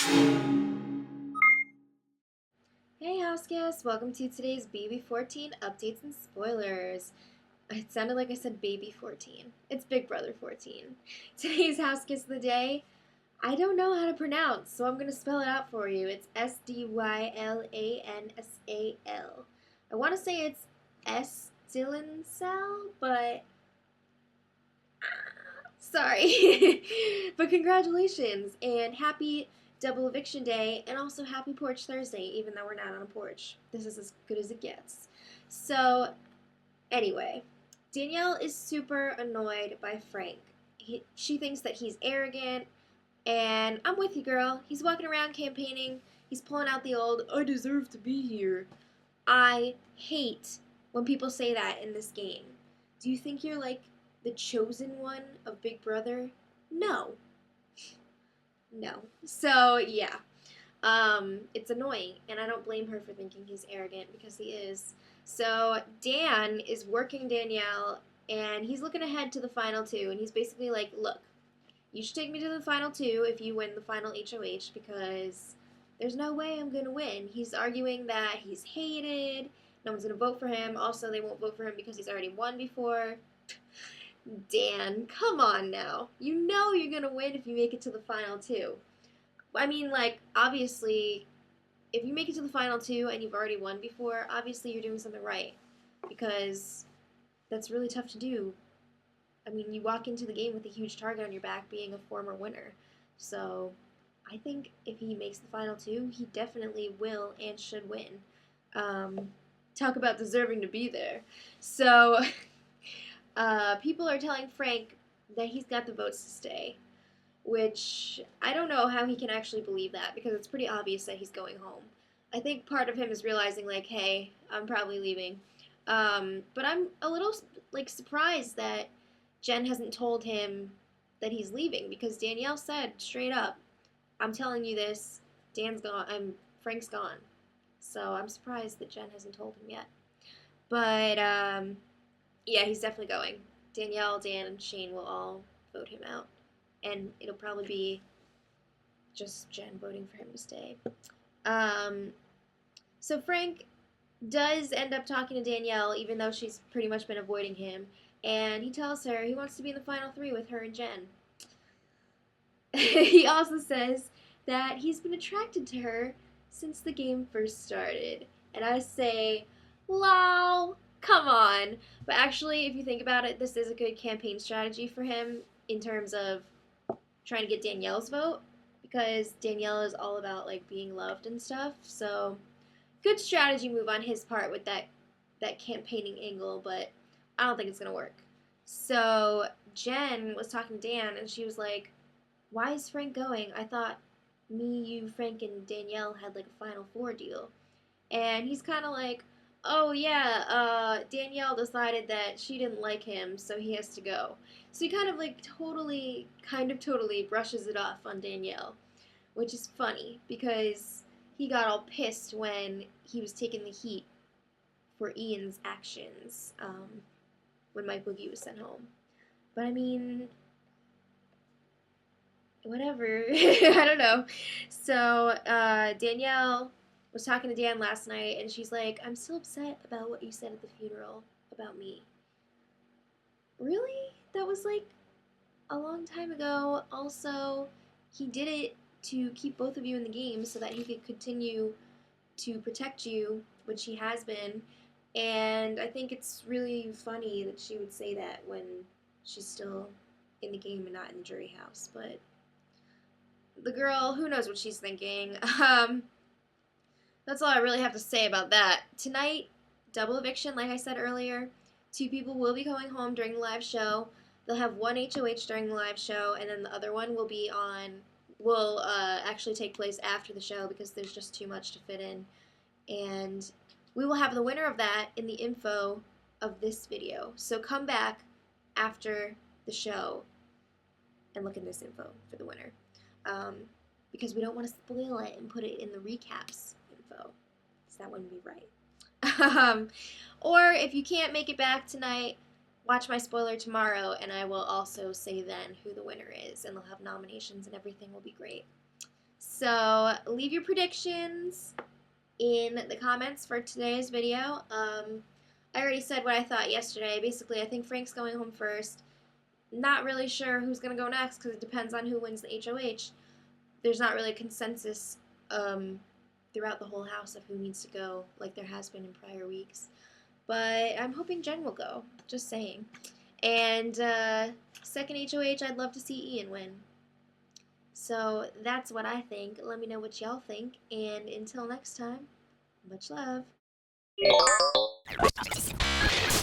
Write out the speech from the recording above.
Hey Houseguest, welcome to today's BB14 updates and spoilers. It sounded like I said baby 14. It's Big Brother 14. Today's Houseguest of the day, I don't know how to pronounce, so I'm going to spell it out for you. It's Sdylansal. I want to say it's Sdylandsal, but sorry. But congratulations and happy double eviction day and also happy porch Thursday, even though we're not on a porch. This is as good as it gets. So, anyway, Danielle is super annoyed by Frank. She thinks that he's arrogant, and I'm with you, girl. He's walking around campaigning. He's pulling out the old, I deserve to be here. I hate when people say that in this game. Do you think you're like the chosen one of Big Brother? No. No. So, yeah. It's annoying, and I don't blame her for thinking he's arrogant because he is. So, Dan is working Danielle, and he's looking ahead to the final two, and he's basically like, look, you should take me to the final two if you win the final HOH because there's no way I'm going to win. He's arguing that he's hated, no one's going to vote for him. Also, they won't vote for him because he's already won before. Dan, come on now. You know you're going to win if you make it to the final two. I mean, like, obviously, if you make it to the final two and you've already won before, obviously you're doing something right. Because that's really tough to do. I mean, you walk into the game with a huge target on your back being a former winner. So, I think if he makes the final two, he definitely will and should win. Talk about deserving to be there. So, people are telling Frank that he's got the votes to stay, which I don't know how he can actually believe that because it's pretty obvious that he's going home. I think part of him is realizing like, hey, I'm probably leaving. But I'm a little like surprised that Jen hasn't told him that he's leaving because Danielle said straight up, I'm telling you this, Dan's gone, Frank's gone. So I'm surprised that Jen hasn't told him yet. But yeah, he's definitely going. Danielle, Dan, and Shane will all vote him out. And it'll probably be just Jen voting for him to stay. So Frank does end up talking to Danielle, even though she's pretty much been avoiding him. And he tells her he wants to be in the final three with her and Jen. He also says that he's been attracted to her since the game first started. And I say, lol, come on. But actually, if you think about it, this is a good campaign strategy for him in terms of trying to get Danielle's vote because Danielle is all about like being loved and stuff. So good strategy move on his part with that campaigning angle, but I don't think it's gonna work. So Jen was talking to Dan and she was like, why is Frank going? I thought me, you, Frank, and Danielle had like a Final Four deal. And he's kind of like, oh yeah, Danielle decided that she didn't like him, so he has to go. So he kind of like totally brushes it off on Danielle, which is funny because he got all pissed when he was taking the heat for Ian's actions when Mike Boogie was sent home. But I mean, whatever. I don't know. So Danielle was talking to Dan last night, and she's like, I'm still upset about what you said at the funeral about me. Really? That was like a long time ago. Also, he did it to keep both of you in the game so that he could continue to protect you, which he has been. And I think it's really funny that she would say that when she's still in the game and not in the jury house. But the girl, who knows what she's thinking. That's all I really have to say about that. Tonight, double eviction, like I said earlier. 2 people will be going home during the live show. They'll have one HOH during the live show, and then the other one will actually take place after the show because there's just too much to fit in. And we will have the winner of that in the info of this video. So come back after the show and look in this info for the winner. Because we don't want to spoil it and put it in the recaps info, because that wouldn't be right. Or if you can't make it back tonight, watch my spoiler tomorrow, and I will also say then who the winner is, and they'll have nominations, and everything will be great. So leave your predictions in the comments for today's video. I already said what I thought yesterday. Basically, I think Frank's going home first. Not really sure who's going to go next because it depends on who wins the HOH. There's not really a consensus throughout the whole house of who needs to go like there has been in prior weeks. But I'm hoping Jen will go. Just saying. And second HOH, I'd love to see Ian win. So that's what I think. Let me know what y'all think. And until next time, much love.